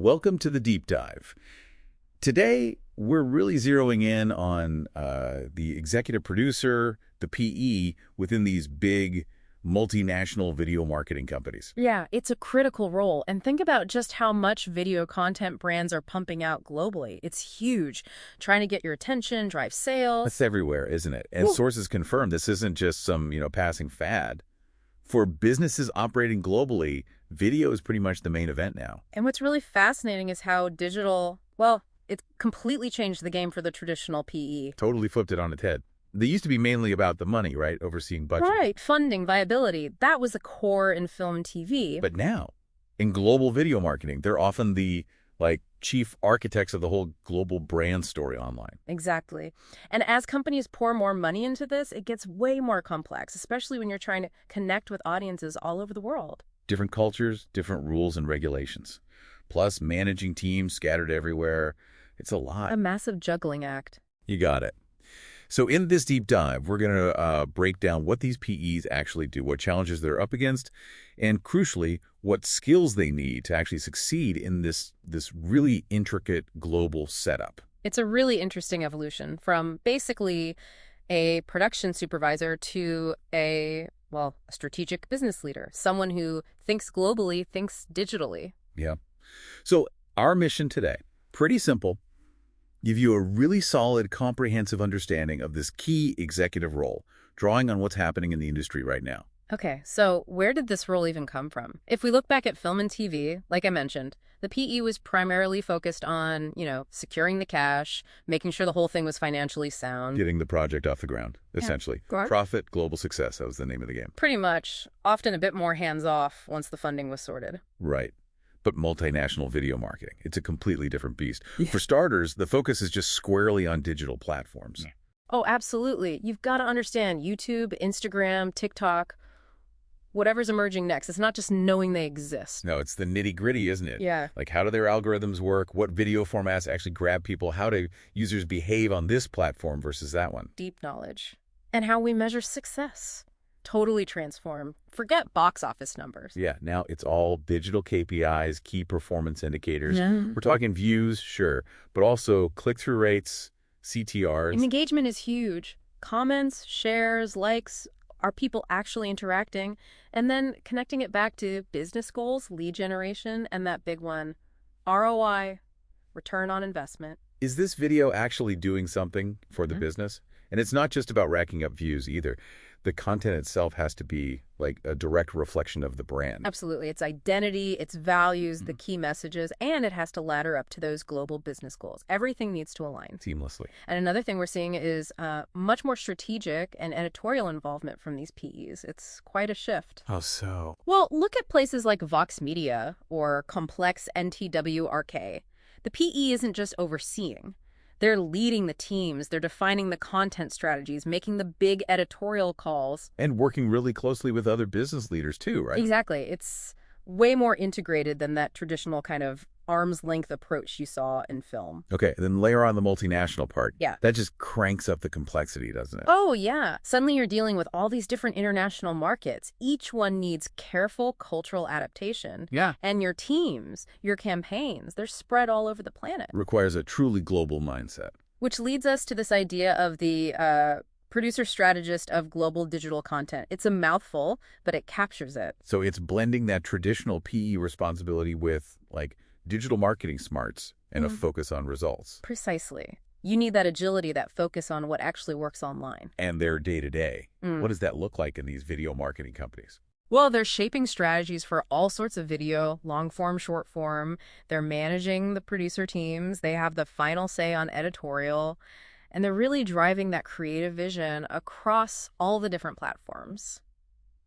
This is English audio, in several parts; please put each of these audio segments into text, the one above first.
Welcome to the Deep Dive. Today, we're really zeroing in on the executive producer, the PE, within these big multinational video marketing companies. Yeah, it's a critical role. And think about just how much video content brands are pumping out globally. It's huge. Trying to get your attention, drive sales. That's everywhere, isn't it? And sources confirm this isn't just some, passing fad. For businesses operating globally, video is pretty much the main event now. And what's really fascinating is how digital, well, it's completely changed the game for the traditional PE. Totally flipped it on its head. They used to be mainly about the money, right? Overseeing budget. Right, funding, viability. That was the core in film and TV. But now, in global video marketing, they're often the, chief architects of the whole global brand story online. Exactly. And as companies pour more money into this, it gets way more complex, especially when you're trying to connect with audiences all over the world. Different cultures, different rules and regulations. Plus, managing teams scattered everywhere. It's a lot. A massive juggling act. You got it. So in this deep dive, we're going to break down what these PEs actually do, what challenges they're up against, and crucially, what skills they need to actually succeed in this really intricate global setup. It's a really interesting evolution from basically a production supervisor to a strategic business leader, someone who thinks globally, thinks digitally. Yeah. So our mission today, pretty simple. Give you a really solid, comprehensive understanding of this key executive role, drawing on what's happening in the industry right now. Okay, so where did this role even come from? If we look back at film and TV, like I mentioned, the PE was primarily focused on, securing the cash, making sure the whole thing was financially sound. Getting the project off the ground, essentially. Yeah. Profit, global success, that was the name of the game. Pretty much, often a bit more hands-off once the funding was sorted. Right. But multinational video marketing, it's a completely different beast. Yeah. For starters, the focus is just squarely on digital platforms. Yeah. Oh, absolutely. You've got to understand YouTube, Instagram, TikTok, whatever's emerging next. It's not just knowing they exist. No, it's the nitty-gritty, isn't it? Yeah. Like, how do their algorithms work? What video formats actually grab people? How do users behave on this platform versus that one? Deep knowledge. And how we measure success. Totally transform. Forget box office numbers. Yeah, now it's all digital KPIs, key performance indicators. Yeah. We're talking views, sure, but also click-through rates, CTRs. And engagement is huge. Comments, shares, likes. Are people actually interacting? And then connecting it back to business goals, lead generation, and that big one, ROI, return on investment. Is this video actually doing something for the business? And it's not just about racking up views either. The content itself has to be like a direct reflection of the brand. Absolutely. Its identity, its values, the key messages, and it has to ladder up to those global business goals. Everything needs to align. Seamlessly. And another thing we're seeing is much more strategic and editorial involvement from these PEs. It's quite a shift. How so? Well, look at places like Vox Media or Complex NTWRK. The PE isn't just overseeing. They're leading the teams, they're defining the content strategies, making the big editorial calls. And working really closely with other business leaders too, right? Exactly. It's way more integrated than that traditional kind of arm's length approach you saw in film. Okay, then layer on the multinational part. Yeah. That just cranks up the complexity, doesn't it? Oh, yeah. Suddenly you're dealing with all these different international markets. Each one needs careful cultural adaptation. Yeah. And your teams, your campaigns, they're spread all over the planet. Requires a truly global mindset. Which leads us to this idea of the producer strategist of global digital content. It's a mouthful, but it captures it. So it's blending that traditional PE responsibility with digital marketing smarts and a focus on results. Precisely. You need that agility, that focus on what actually works online. And their day-to-day. What does that look like in these video marketing companies? Well, they're shaping strategies for all sorts of video, long form, short form. They're managing the producer teams. They have the final say on editorial. And they're really driving that creative vision across all the different platforms.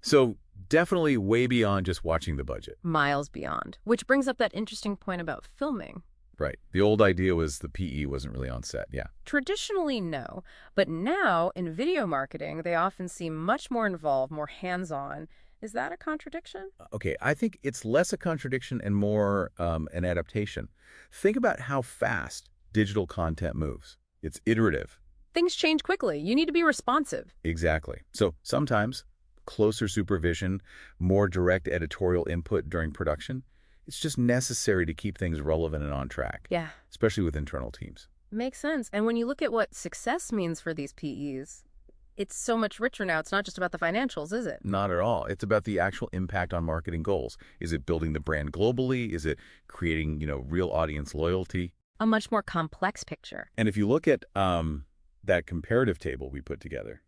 So definitely way beyond just watching the budget. Miles beyond. Which brings up that interesting point about filming. Right. The old idea was the PE wasn't really on set, yeah. Traditionally, no. But now, in video marketing, they often seem much more involved, more hands-on. Is that a contradiction? Okay, I think it's less a contradiction and more an adaptation. Think about how fast digital content moves. It's iterative. Things change quickly. You need to be responsive. Exactly. So sometimes closer supervision, more direct editorial input during production It's just necessary to keep things relevant and on track, Yeah, especially with internal teams. makes sense. And when you look at what success means for these PEs, it's so much richer now. It's not just about the financials, is it? Not at all. It's about the actual impact on marketing goals. Is it building the brand globally? Is it creating, real audience loyalty? A much more complex picture. And if you look at that comparative table we put together,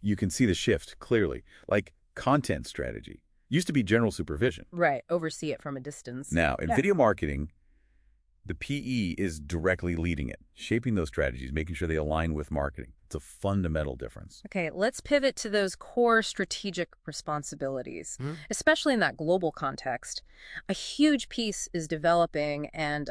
you can see the shift clearly. Like content strategy used to be general supervision. Right. Oversee it from a distance. Now, in video marketing, the PE is directly leading it, shaping those strategies, making sure they align with marketing. It's a fundamental difference. Okay, let's pivot to those core strategic responsibilities, especially in that global context. A huge piece is developing and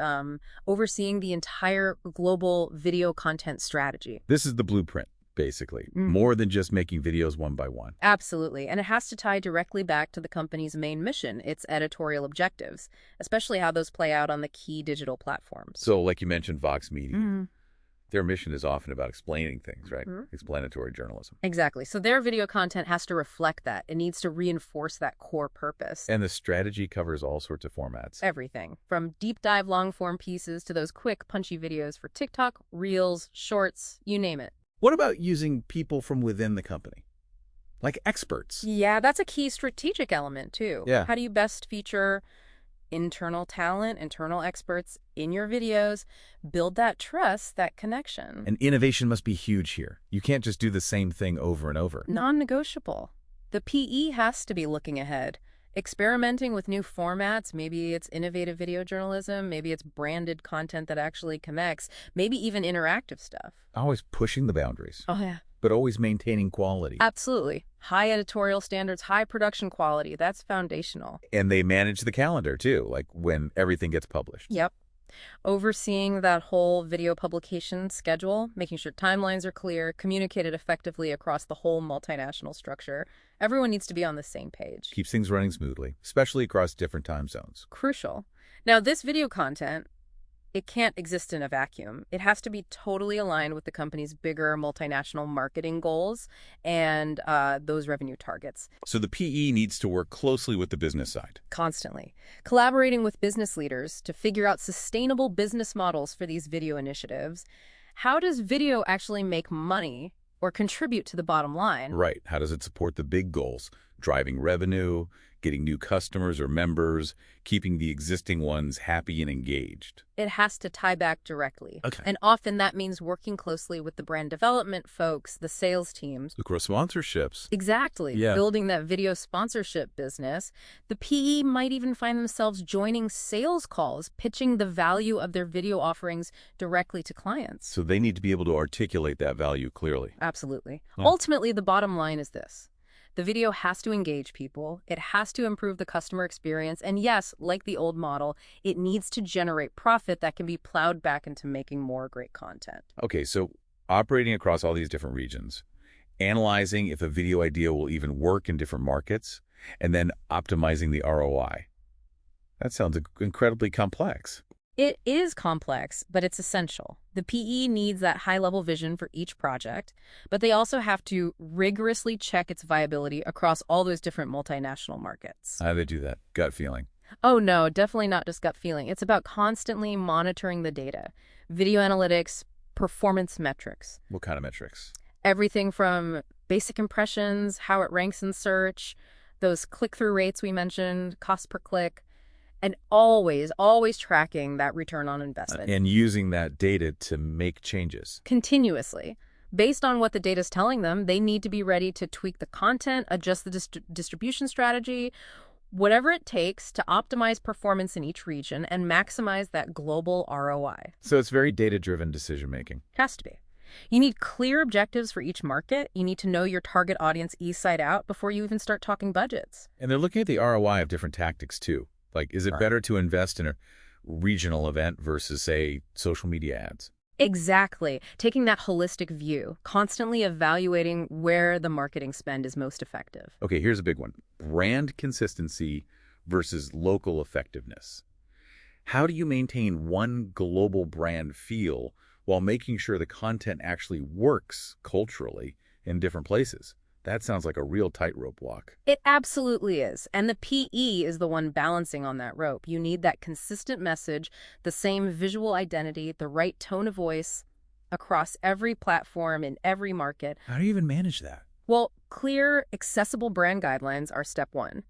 overseeing the entire global video content strategy. This is the blueprint, basically, more than just making videos one by one. Absolutely. And it has to tie directly back to the company's main mission, its editorial objectives, especially how those play out on the key digital platforms. So, like you mentioned, Vox Media. Their mission is often about explaining things, right? Explanatory journalism. Exactly. So their video content has to reflect that. It needs to reinforce that core purpose. And the strategy covers all sorts of formats. Everything from deep dive long form pieces to those quick punchy videos for TikTok, Reels, Shorts, you name it. What about using people from within the company? Like experts? Yeah, that's a key strategic element too. Yeah. How do you best feature internal talent, internal experts in your videos, build that trust, that connection? And innovation must be huge here. You can't just do the same thing over and over. Non-negotiable. The PE has to be looking ahead, experimenting with new formats. Maybe it's innovative video journalism, maybe it's branded content that actually connects, maybe even interactive stuff. Always pushing the boundaries, Oh, yeah. but always maintaining quality. Absolutely. High editorial standards, high production quality. That's foundational. And they manage the calendar, too, like when everything gets published. Yep. Overseeing that whole video publication schedule, making sure timelines are clear, communicated effectively across the whole multinational structure. Everyone needs to be on the same page. Keeps things running smoothly, especially across different time zones. Crucial. Now, this video content, it can't exist in a vacuum. It has to be totally aligned with the company's bigger multinational marketing goals and those revenue targets. So the PE needs to work closely with the business side. Constantly. Collaborating with business leaders to figure out sustainable business models for these video initiatives. How does video actually make money or contribute to the bottom line? Right. How does it support the big goals? Driving revenue, getting new customers or members, keeping the existing ones happy and engaged. It has to tie back directly. Okay. And often that means working closely with the brand development folks, the sales teams. Look, for sponsorships. Exactly. Yeah. Building that video sponsorship business. The PE might even find themselves joining sales calls, pitching the value of their video offerings directly to clients. So they need to be able to articulate that value clearly. Absolutely. Yeah. Ultimately, the bottom line is this. The video has to engage people, it has to improve the customer experience, and yes, like the old model, it needs to generate profit that can be plowed back into making more great content. Okay, so operating across all these different regions, analyzing if a video idea will even work in different markets, and then optimizing the ROI. That sounds incredibly complex. It is complex, but it's essential. The PE needs that high-level vision for each project, but they also have to rigorously check its viability across all those different multinational markets. How do they do that? Gut feeling. Oh no, definitely not just gut feeling. It's about constantly monitoring the data. Video analytics, performance metrics. What kind of metrics? Everything from basic impressions, how it ranks in search, those click-through rates we mentioned, cost per click, and always tracking that return on investment. And using that data to make changes. Continuously. Based on what the data is telling them, they need to be ready to tweak the content, adjust the distribution strategy, whatever it takes to optimize performance in each region and maximize that global ROI. So it's very data-driven decision-making. Has to be. You need clear objectives for each market. You need to know your target audience inside out before you even start talking budgets. And they're looking at the ROI of different tactics, too. Like, is it better to invest in a regional event versus, say, social media ads? Exactly. Taking that holistic view, constantly evaluating where the marketing spend is most effective. Okay, here's a big one. Brand consistency versus local effectiveness. How do you maintain one global brand feel while making sure the content actually works culturally in different places? That sounds like a real tightrope walk. It absolutely is. And the PE is the one balancing on that rope. You need that consistent message, the same visual identity, the right tone of voice across every platform in every market. How do you even manage that? Well, clear, accessible brand guidelines are step one.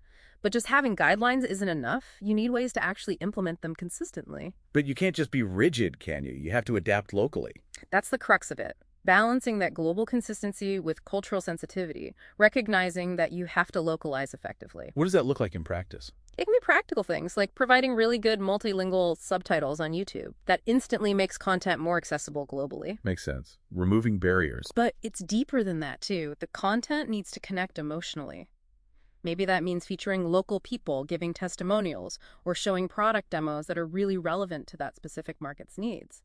But just having guidelines isn't enough. You need ways to actually implement them consistently. But you can't just be rigid, can you? You have to adapt locally. That's the crux of it. Balancing that global consistency with cultural sensitivity, recognizing that you have to localize effectively. What does that look like in practice? It can be practical things like providing really good multilingual subtitles on YouTube that instantly makes content more accessible globally. Makes sense. Removing barriers. But it's deeper than that, too. The content needs to connect emotionally. Maybe that means featuring local people giving testimonials or showing product demos that are really relevant to that specific market's needs.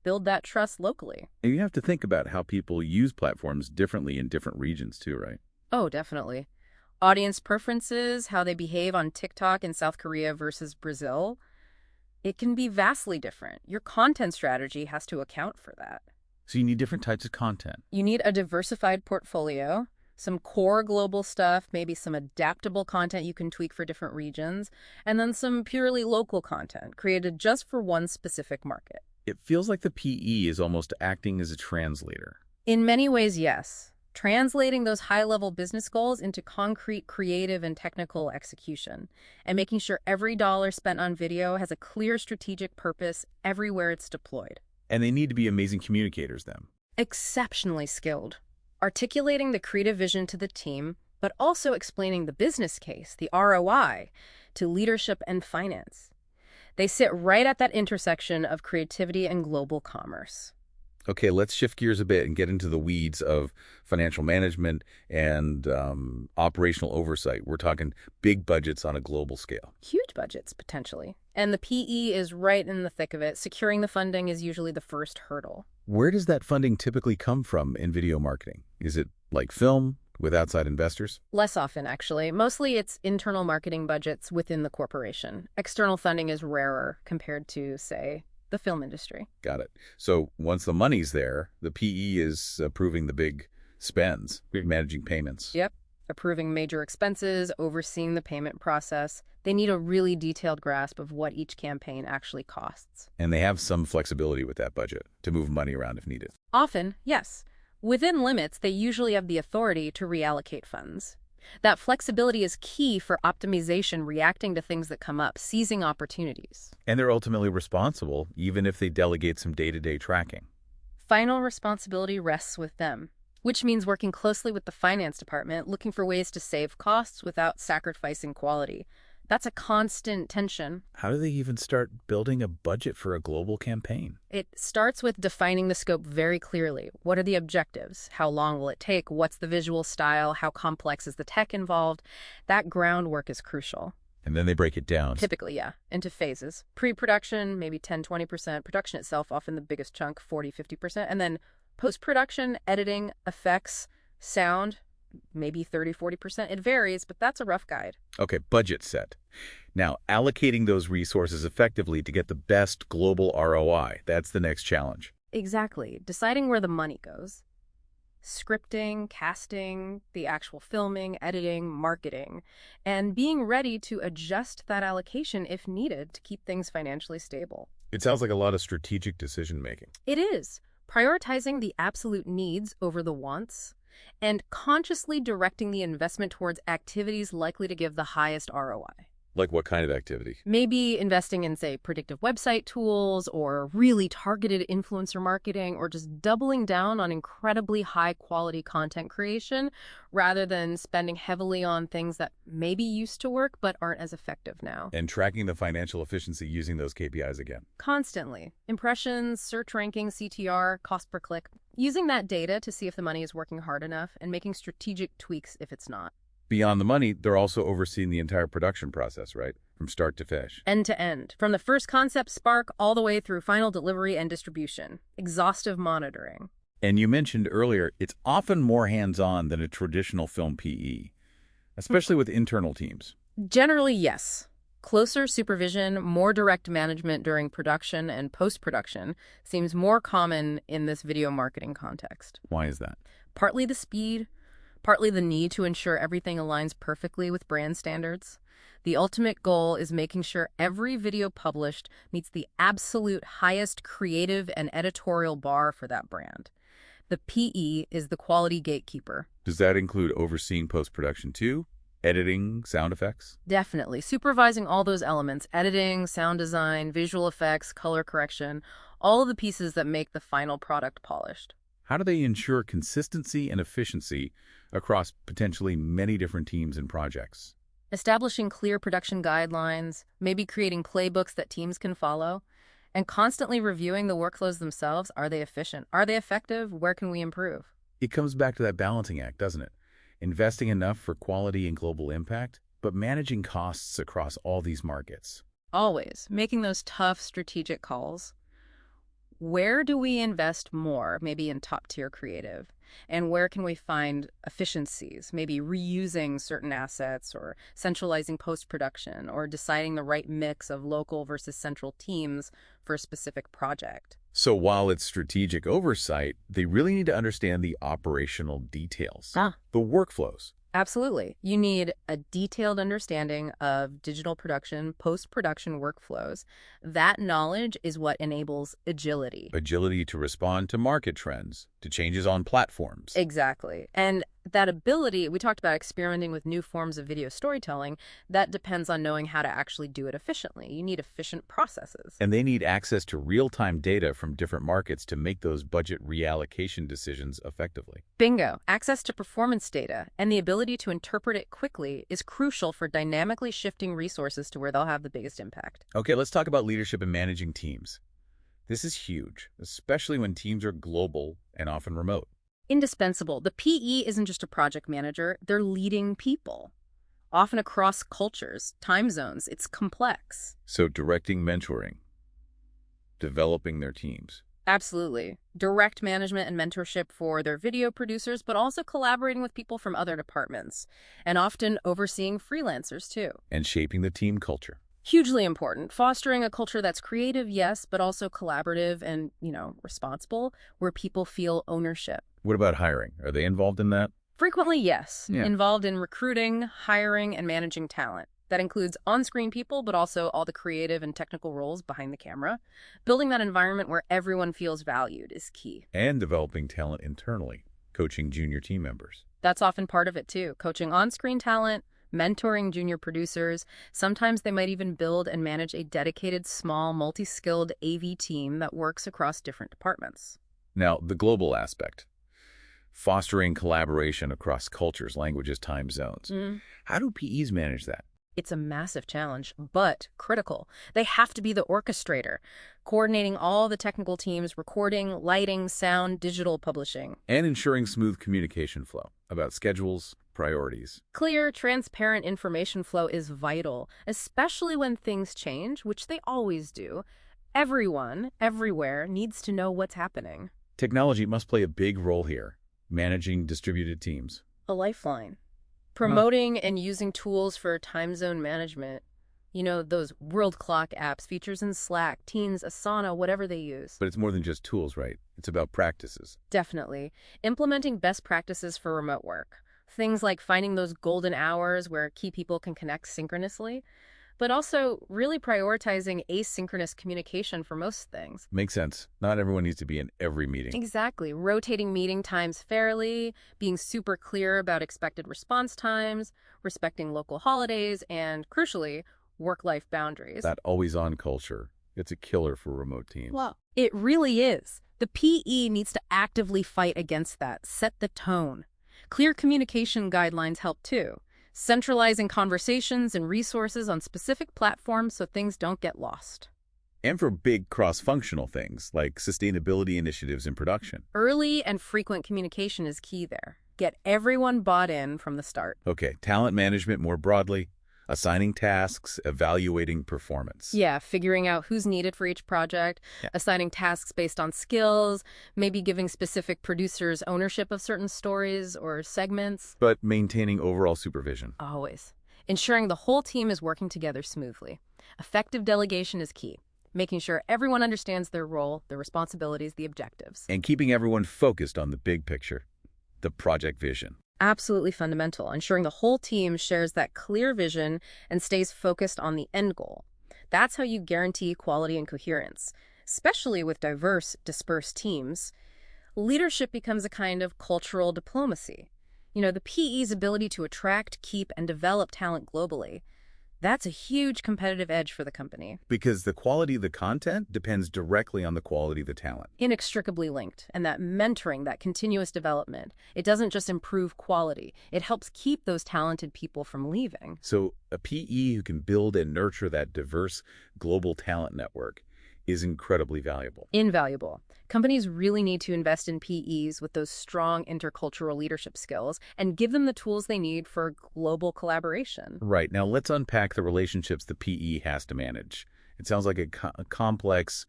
Build that trust locally. And you have to think about how people use platforms differently in different regions too, right? Oh, definitely. Audience preferences, how they behave on TikTok in South Korea versus Brazil, it can be vastly different. Your content strategy has to account for that. So you need different types of content. You need a diversified portfolio, some core global stuff, maybe some adaptable content you can tweak for different regions, and then some purely local content created just for one specific market. It feels like the PE is almost acting as a translator. In many ways, yes. Translating those high-level business goals into concrete, creative, and technical execution, and making sure every dollar spent on video has a clear strategic purpose everywhere it's deployed. And they need to be amazing communicators then. Exceptionally skilled. Articulating the creative vision to the team, but also explaining the business case, the ROI, to leadership and finance. They sit right at that intersection of creativity and global commerce. Okay, let's shift gears a bit and get into the weeds of financial management and operational oversight. We're talking big budgets on a global scale. Huge budgets, potentially. And the PE is right in the thick of it. Securing the funding is usually the first hurdle. Where does that funding typically come from in video marketing? Is it like film with outside investors? Less often, actually. Mostly it's internal marketing budgets within the corporation. External funding is rarer compared to, say, the film industry. Got it. So once the money's there, the PE is approving the big spends, managing payments. Yep. Approving major expenses, overseeing the payment process. They need a really detailed grasp of what each campaign actually costs. And they have some flexibility with that budget to move money around if needed. Often, yes. Within limits, they usually have the authority to reallocate funds. That flexibility is key for optimization, reacting to things that come up, seizing opportunities. And they're ultimately responsible, even if they delegate some day-to-day tracking. Final responsibility rests with them, which means working closely with the finance department, looking for ways to save costs without sacrificing quality. That's a constant tension. How do they even start building a budget for a global campaign? It starts with defining the scope very clearly. What are the objectives? How long will it take? What's the visual style? How complex is the tech involved? That groundwork is crucial. And then they break it down. Typically, yeah, into phases. Pre-production, maybe 10-20%. Production itself, often the biggest chunk, 40-50%. And then post-production, editing, effects, sound, maybe 30-40%. It varies, but that's a rough guide. Okay, budget set. Now, allocating those resources effectively to get the best global ROI. That's the next challenge. Exactly. Deciding where the money goes. Scripting, casting, the actual filming, editing, marketing, and being ready to adjust that allocation if needed to keep things financially stable. It sounds like a lot of strategic decision-making. It is. Prioritizing the absolute needs over the wants, and consciously directing the investment towards activities likely to give the highest ROI. Like what kind of activity? Maybe investing in, say, predictive website tools or really targeted influencer marketing, or just doubling down on incredibly high-quality content creation rather than spending heavily on things that maybe used to work but aren't as effective now. And tracking the financial efficiency using those KPIs again. Constantly. Impressions, search ranking, CTR, cost per click. Using that data to see if the money is working hard enough and making strategic tweaks if it's not. Beyond the money, they're also overseeing the entire production process, right? From start to finish. End to end. From the first concept spark all the way through final delivery and distribution. Exhaustive monitoring. And you mentioned earlier, it's often more hands-on than a traditional film PE, especially with internal teams. Generally, yes. Closer supervision, more direct management during production and post-production seems more common in this video marketing context. Why is that? Partly the speed, partly the need to ensure everything aligns perfectly with brand standards. The ultimate goal is making sure every video published meets the absolute highest creative and editorial bar for that brand. The PE is the quality gatekeeper. Does that include overseeing post-production too? Editing, sound effects? Definitely. Supervising all those elements, editing, sound design, visual effects, color correction, all of the pieces that make the final product polished. How do they ensure consistency and efficiency across potentially many different teams and projects? Establishing clear production guidelines, maybe creating playbooks that teams can follow, and constantly reviewing the workflows themselves. Are they efficient? Are they effective? Where can we improve? It comes back to that balancing act, doesn't it? Investing enough for quality and global impact, but managing costs across all these markets. Always making those tough strategic calls. Where do we invest more, maybe in top-tier creative? And where can we find efficiencies, maybe reusing certain assets or centralizing post-production or deciding the right mix of local versus central teams for a specific project? So while it's strategic oversight, they really need to understand the operational details, the workflows. Absolutely. You need a detailed understanding of digital production, post-production workflows. That knowledge is what enables agility. Agility to respond to market trends, to changes on platforms. Exactly. And that ability, we talked about experimenting with new forms of video storytelling, that depends on knowing how to actually do it efficiently. You need efficient processes. And they need access to real-time data from different markets to make those budget reallocation decisions effectively. Bingo. Access to performance data and the ability to interpret it quickly is crucial for dynamically shifting resources to where they'll have the biggest impact. Okay, let's talk about leadership and managing teams. This is huge, especially when teams are global and often remote. Indispensable. The PE isn't just a project manager, they're leading people, often across cultures, time zones. It's complex. So directing mentoring, developing their teams. Absolutely. Direct management and mentorship for their video producers, but also collaborating with people from other departments, and often overseeing freelancers too. And shaping the team culture. Hugely important. Fostering a culture that's creative, yes, but also collaborative and, responsible, where people feel ownership. What about hiring? Are they involved in that? Frequently, yes. Yeah. Involved in recruiting, hiring, and managing talent. That includes on-screen people, but also all the creative and technical roles behind the camera. Building that environment where everyone feels valued is key. And developing talent internally, coaching junior team members. That's often part of it, too. Coaching on-screen talent, mentoring junior producers. Sometimes they might even build and manage a dedicated, small, multi-skilled AV team that works across different departments. Now, the global aspect. Fostering collaboration across cultures, languages, time zones. How do PEs manage that? It's a massive challenge, but critical. They have to be the orchestrator, coordinating all the technical teams, recording, lighting, sound, digital publishing. And ensuring smooth communication flow about schedules, priorities. Clear, transparent information flow is vital, especially when things change, which they always do. Everyone, everywhere, needs to know what's happening. Technology must play a big role here, managing distributed teams. A lifeline. Promoting and using tools for time zone management. Those world clock apps, features in Slack, Teams, Asana, whatever they use. But it's more than just tools, right? It's about practices. Definitely. Implementing best practices for remote work. Things like finding those golden hours where key people can connect synchronously, but also really prioritizing asynchronous communication for most things. Makes sense. Not everyone needs to be in every meeting. Exactly. Rotating meeting times fairly, being super clear about expected response times, respecting local holidays, and, crucially, work-life boundaries. That always-on culture. It's a killer for remote teams. Wow. It really is. The PE needs to actively fight against that, set the tone. Clear communication guidelines help too. Centralizing conversations and resources on specific platforms so things don't get lost. And for big cross-functional things like sustainability initiatives in production. Early and frequent communication is key there. Get everyone bought in from the start. Okay, talent management more broadly, assigning tasks, evaluating performance. Yeah, figuring out who's needed for each project, assigning tasks based on skills, maybe giving specific producers ownership of certain stories or segments. But maintaining overall supervision. Always. Ensuring the whole team is working together smoothly. Effective delegation is key. Making sure everyone understands their role, their responsibilities, the objectives. And keeping everyone focused on the big picture, the project vision. Absolutely fundamental, ensuring the whole team shares that clear vision and stays focused on the end goal. That's how you guarantee quality and coherence, especially with diverse, dispersed teams. Leadership becomes a kind of cultural diplomacy. The PE's ability to attract, keep, and develop talent globally. That's a huge competitive edge for the company. Because the quality of the content depends directly on the quality of the talent. Inextricably linked. And that mentoring, that continuous development, it doesn't just improve quality, it helps keep those talented people from leaving. So a PE who can build and nurture that diverse global talent network is incredibly valuable. Invaluable. Companies really need to invest in PEs with those strong intercultural leadership skills and give them the tools they need for global collaboration. Right. Now let's unpack the relationships the PE has to manage. It sounds like a complex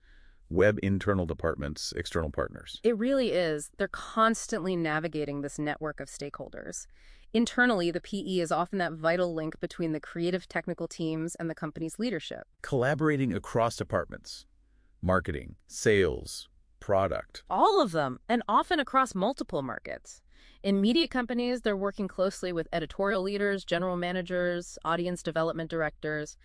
web internal departments, external partners. It really is. They're constantly navigating this network of stakeholders. Internally, the PE is often that vital link between the creative technical teams and the company's leadership. Collaborating across departments, marketing, sales, product. All of them, and often across multiple markets. In media companies, they're working closely with editorial leaders, general managers, audience development directors.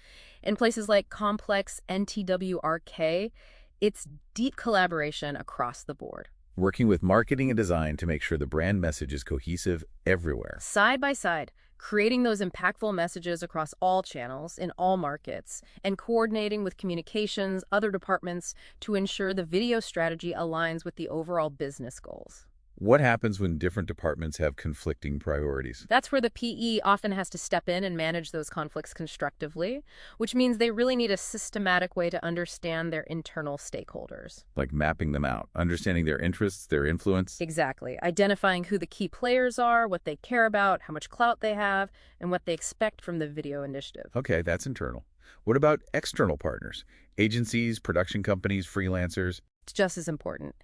In places like Complex NTWRK, it's deep collaboration across the board. Working with marketing and design to make sure the brand message is cohesive everywhere. Side by side, creating those impactful messages across all channels in all markets, and coordinating with communications, other departments to ensure the video strategy aligns with the overall business goals. What happens when different departments have conflicting priorities? That's where the PE often has to step in and manage those conflicts constructively, which means they really need a systematic way to understand their internal stakeholders. Like mapping them out, understanding their interests, their influence. Exactly. Identifying who the key players are, what they care about, how much clout they have, and what they expect from the video initiative. Okay, that's internal. What about external partners? Agencies, production companies, freelancers? It's just as important.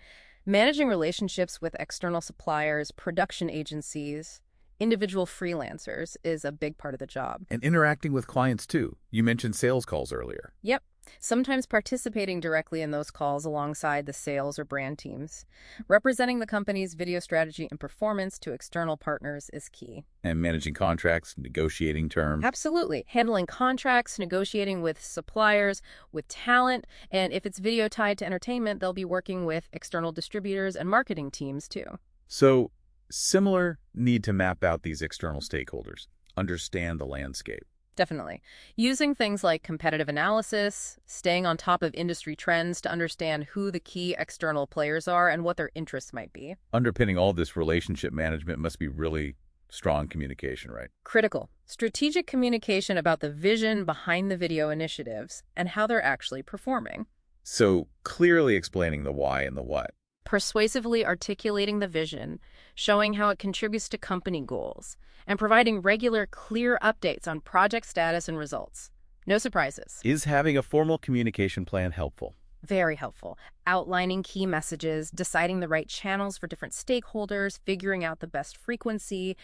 Managing relationships with external suppliers, production agencies, individual freelancers is a big part of the job. And interacting with clients too. You mentioned sales calls earlier. Yep. Sometimes participating directly in those calls alongside the sales or brand teams. Representing the company's video strategy and performance to external partners is key. And managing contracts, negotiating terms. Absolutely. Handling contracts, negotiating with suppliers, with talent, and if it's video tied to entertainment, they'll be working with external distributors and marketing teams too. So, similar need to map out these external stakeholders, understand the landscape. Definitely. Using things like competitive analysis, staying on top of industry trends to understand who the key external players are and what their interests might be. Underpinning all this relationship management must be really strong communication, right? Critical. Strategic communication about the vision behind the video initiatives and how they're actually performing. So, clearly explaining the why and the what. Persuasively articulating the vision, showing how it contributes to company goals, and providing regular, clear updates on project status and results. No surprises. Is having a formal communication plan helpful? Very helpful. Outlining key messages, deciding the right channels for different stakeholders, figuring out the best frequency,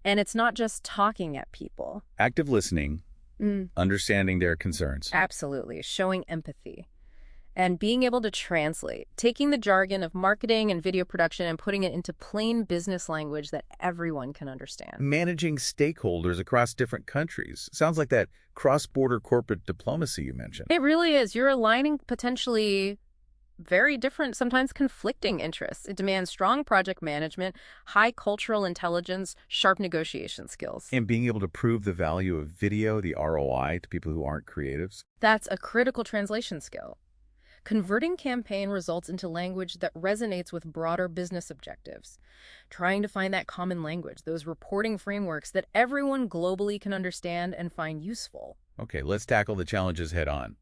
and it's not just talking at people. Active listening, understanding their concerns. Absolutely. Showing empathy. And being able to translate, taking the jargon of marketing and video production and putting it into plain business language that everyone can understand. Managing stakeholders across different countries. Sounds like that cross-border corporate diplomacy you mentioned. It really is. You're aligning potentially very different, sometimes conflicting interests. It demands strong project management, high cultural intelligence, sharp negotiation skills. And being able to prove the value of video, the ROI, to people who aren't creatives. That's a critical translation skill. Converting campaign results into language that resonates with broader business objectives. Trying to find that common language, those reporting frameworks that everyone globally can understand and find useful. Okay, let's tackle the challenges head on.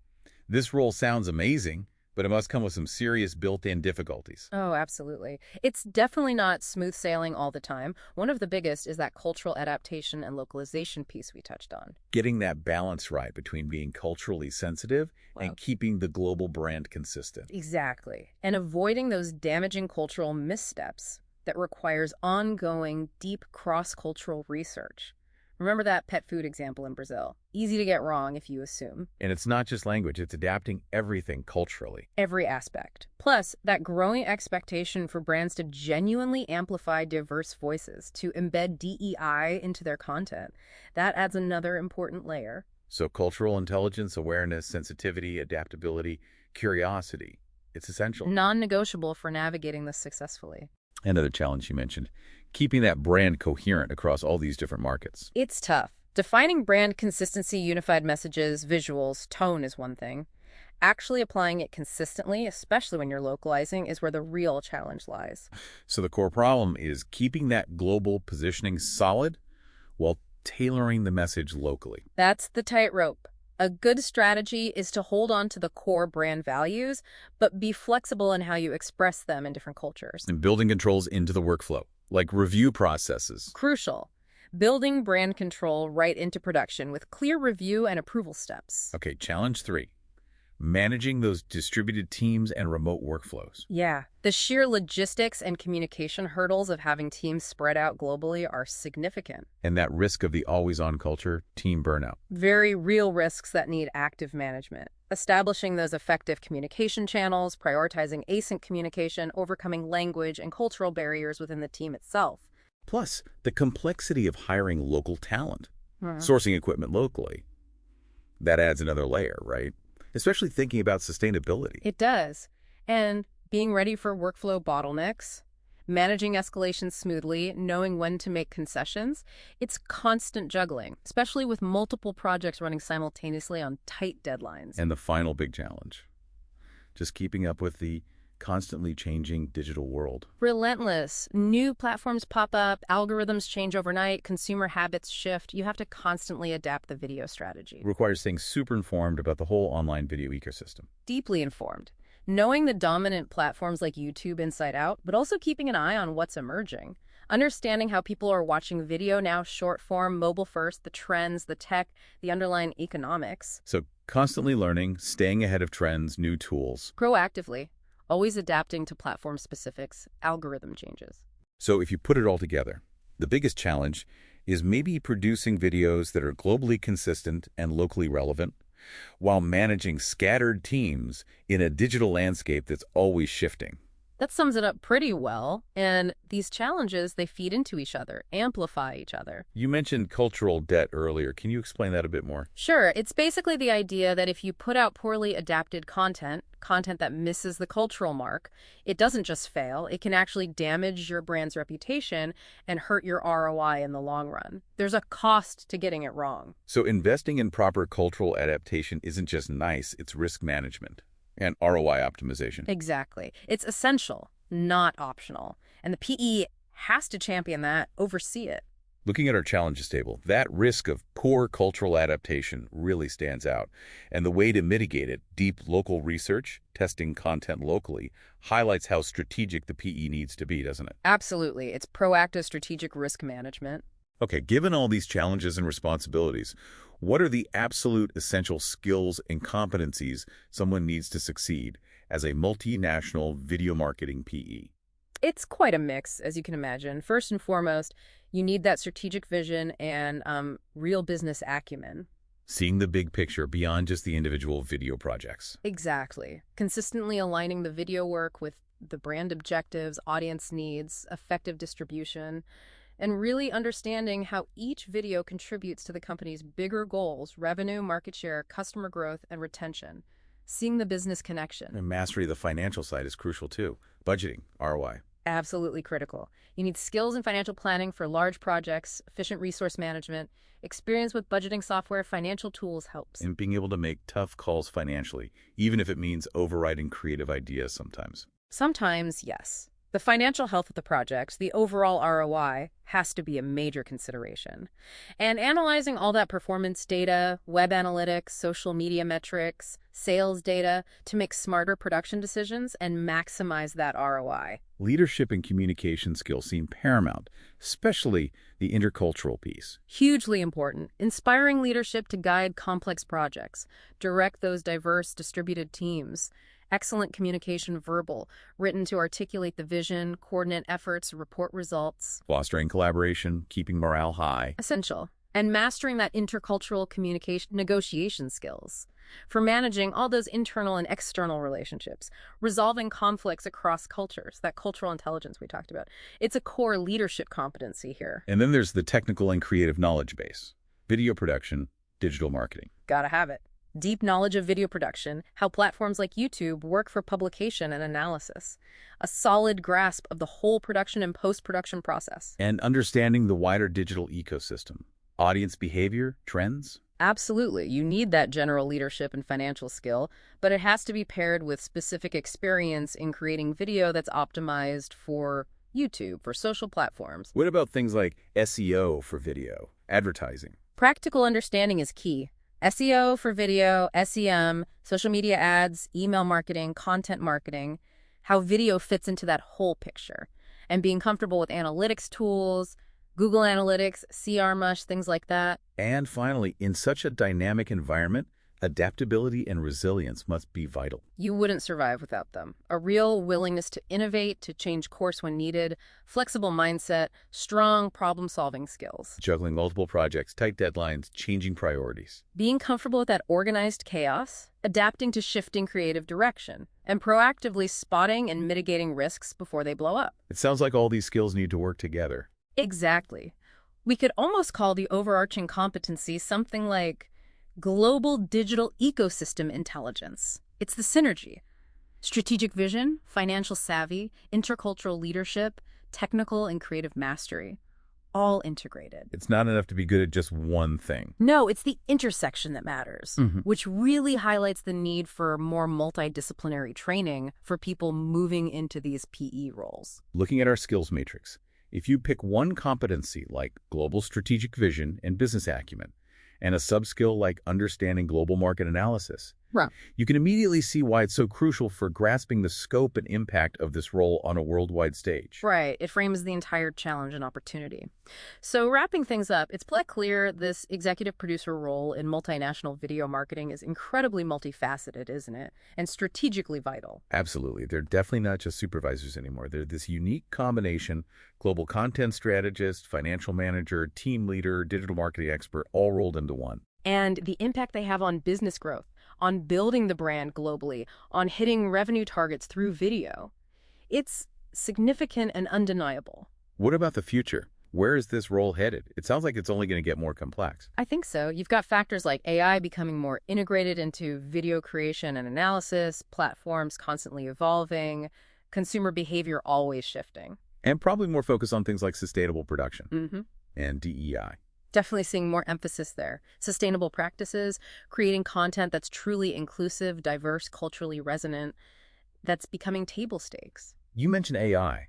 This role sounds amazing, but it must come with some serious built-in difficulties. Oh, absolutely. It's definitely not smooth sailing all the time. One of the biggest is that cultural adaptation and localization piece we touched on. Getting that balance right between being culturally sensitive Wow. and keeping the global brand consistent. Exactly. And avoiding those damaging cultural missteps that requires ongoing, deep cross-cultural research. Remember that pet food example in Brazil. Easy to get wrong if you assume. And it's not just language, it's adapting everything culturally. Every aspect. Plus, that growing expectation for brands to genuinely amplify diverse voices, to embed DEI into their content. That adds another important layer. So cultural intelligence, awareness, sensitivity, adaptability, curiosity, it's essential. Non-negotiable for navigating this successfully. Another challenge you mentioned, keeping that brand coherent across all these different markets. It's tough. Defining brand consistency, unified messages, visuals, tone is one thing. Actually applying it consistently, especially when you're localizing, is where the real challenge lies. So the core problem is keeping that global positioning solid while tailoring the message locally. That's the tightrope. A good strategy is to hold on to the core brand values, but be flexible in how you express them in different cultures. And building controls into the workflow, like review processes. Crucial. Building brand control right into production with clear review and approval steps. Okay, challenge 3. Managing those distributed teams and remote workflows. Yeah, the sheer logistics and communication hurdles of having teams spread out globally are significant. And that risk of the always-on culture, team burnout. Very real risks that need active management. Establishing those effective communication channels, prioritizing async communication, overcoming language and cultural barriers within the team itself. Plus, the complexity of hiring local talent, sourcing equipment locally. That adds another layer, right? Especially thinking about sustainability. It does. And being ready for workflow bottlenecks, managing escalations smoothly, knowing when to make concessions, it's constant juggling, especially with multiple projects running simultaneously on tight deadlines. And the final big challenge, just keeping up with the constantly changing digital world. Relentless. New platforms pop up, algorithms change overnight, consumer habits shift. You have to constantly adapt the video strategy. Requires staying super informed about the whole online video ecosystem. Deeply informed. Knowing the dominant platforms like YouTube inside out, but also keeping an eye on what's emerging. Understanding how people are watching video now, short form, mobile first, the trends, the tech, the underlying economics. So constantly learning, staying ahead of trends, new tools. Proactively. Always adapting to platform specifics, algorithm changes. So if you put it all together, the biggest challenge is maybe producing videos that are globally consistent and locally relevant, while managing scattered teams in a digital landscape that's always shifting. That sums it up pretty well. And these challenges, they feed into each other, amplify each other. You mentioned cultural debt earlier. Can you explain that a bit more? Sure, it's basically the idea that if you put out poorly adapted content that misses the cultural mark, it doesn't just fail, it can actually damage your brand's reputation and hurt your ROI in the long run. There's a cost to getting it wrong. So investing in proper cultural adaptation isn't just nice, it's risk management and ROI optimization. Exactly. It's essential, not optional. And the PE has to champion that, oversee it. Looking at our challenges table, that risk of poor cultural adaptation really stands out. And the way to mitigate it, deep local research, testing content locally, highlights how strategic the PE needs to be, doesn't it? Absolutely. It's proactive strategic risk management. Okay, given all these challenges and responsibilities, what are the absolute essential skills and competencies someone needs to succeed as a multinational video marketing PE? It's quite a mix, as you can imagine. First and foremost, you need that strategic vision and real business acumen. Seeing the big picture beyond just the individual video projects. Exactly. Consistently aligning the video work with the brand objectives, audience needs, effective distribution, and really understanding how each video contributes to the company's bigger goals: revenue, market share, customer growth, and retention. Seeing the business connection. And mastery of the financial side is crucial too. Budgeting, ROI. Absolutely critical. You need skills in financial planning for large projects, efficient resource management, experience with budgeting software, financial tools helps. And being able to make tough calls financially, even if it means overriding creative ideas sometimes. Sometimes, yes. The financial health of the project, the overall ROI, has to be a major consideration. And analyzing all that performance data, web analytics, social media metrics, sales data to make smarter production decisions and maximize that ROI. Leadership and communication skills seem paramount, especially the intercultural piece. Hugely important. Inspiring leadership to guide complex projects, direct those diverse, distributed teams. Excellent communication verbal, written to articulate the vision, coordinate efforts, report results. Fostering collaboration, keeping morale high. Essential. and mastering that intercultural communication negotiation skills for managing all those internal and external relationships, resolving conflicts across cultures, that cultural intelligence we talked about. It's a core leadership competency here. And then there's the technical and creative knowledge base, video production, digital marketing. Gotta have it. Deep knowledge of video production, how platforms like YouTube work for publication and analysis, a solid grasp of the whole production and post-production process. And understanding the wider digital ecosystem, audience behavior, trends. Absolutely. You need that general leadership and financial skill, but it has to be paired with specific experience in creating video that's optimized for YouTube, for social platforms. What about things like SEO for video, advertising? Practical understanding is key. SEO for video, SEM, social media ads, email marketing, content marketing, how video fits into that whole picture. And being comfortable with analytics tools, Google Analytics, CRMush, things like that. And finally, in such a dynamic environment, adaptability and resilience must be vital. You wouldn't survive without them. A real willingness to innovate, to change course when needed, flexible mindset, strong problem-solving skills. Juggling multiple projects, tight deadlines, changing priorities. Being comfortable with that organized chaos, adapting to shifting creative direction, and proactively spotting and mitigating risks before they blow up. It sounds like all these skills need to work together. Exactly. We could almost call the overarching competency something like global digital ecosystem intelligence. It's the synergy. Strategic vision, financial savvy, intercultural leadership, technical and creative mastery, all integrated. It's not enough to be good at just one thing. No, it's the intersection that matters, Mhm. which really highlights the need for more multidisciplinary training for people moving into these PE roles. Looking at our skills matrix, if you pick one competency like global strategic vision and business acumen, and a sub-skill like understanding global market analysis, Right. you can immediately see why it's so crucial for grasping the scope and impact of this role on a worldwide stage. Right. It frames the entire challenge and opportunity. So wrapping things up, it's quite clear this executive producer role in multinational video marketing is incredibly multifaceted, isn't it? And strategically vital. Absolutely. They're definitely not just supervisors anymore. They're this unique combination, global content strategist, financial manager, team leader, digital marketing expert, all rolled into one. And the impact they have on business growth, on building the brand globally, on hitting revenue targets through video. It's significant and undeniable. What about the future? Where is this role headed? It sounds like it's only going to get more complex. I think so. You've got factors like AI becoming more integrated into video creation and analysis, platforms constantly evolving, consumer behavior always shifting. And probably more focus on things like sustainable production Mm-hmm. and DEI. Definitely seeing more emphasis there. Sustainable practices, creating content that's truly inclusive, diverse, culturally resonant, that's becoming table stakes. You mentioned AI.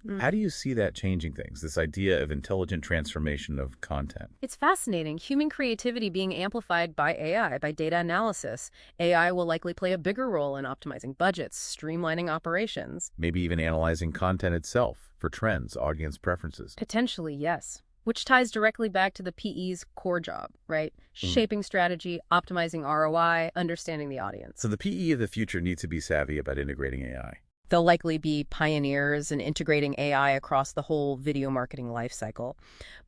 Mm. How do you see that changing things, this idea of intelligent transformation of content? It's fascinating. Human creativity being amplified by AI, by data analysis. AI will likely play a bigger role in optimizing budgets, streamlining operations. Maybe even analyzing content itself for trends, audience preferences. Potentially, yes. Which ties directly back to the PE's core job, right? Shaping strategy, optimizing ROI, understanding the audience. So the PE of the future needs to be savvy about integrating AI. They'll likely be pioneers in integrating AI across the whole video marketing lifecycle.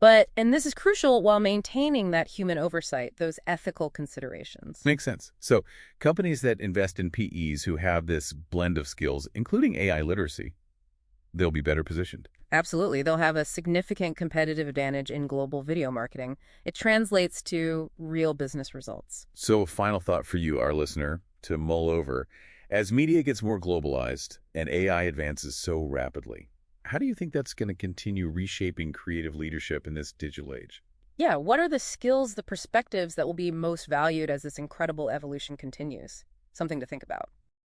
And this is crucial while maintaining that human oversight, those ethical considerations. Makes sense. So companies that invest in PEs who have this blend of skills, including AI literacy, they'll be better positioned. Absolutely. They'll have a significant competitive advantage in global video marketing. It translates to real business results. So a final thought for you, our listener, to mull over. As media gets more globalized and AI advances so rapidly, how do you think that's going to continue reshaping creative leadership in this digital age? Yeah, what are the skills, the perspectives that will be most valued as this incredible evolution continues? Something to think about.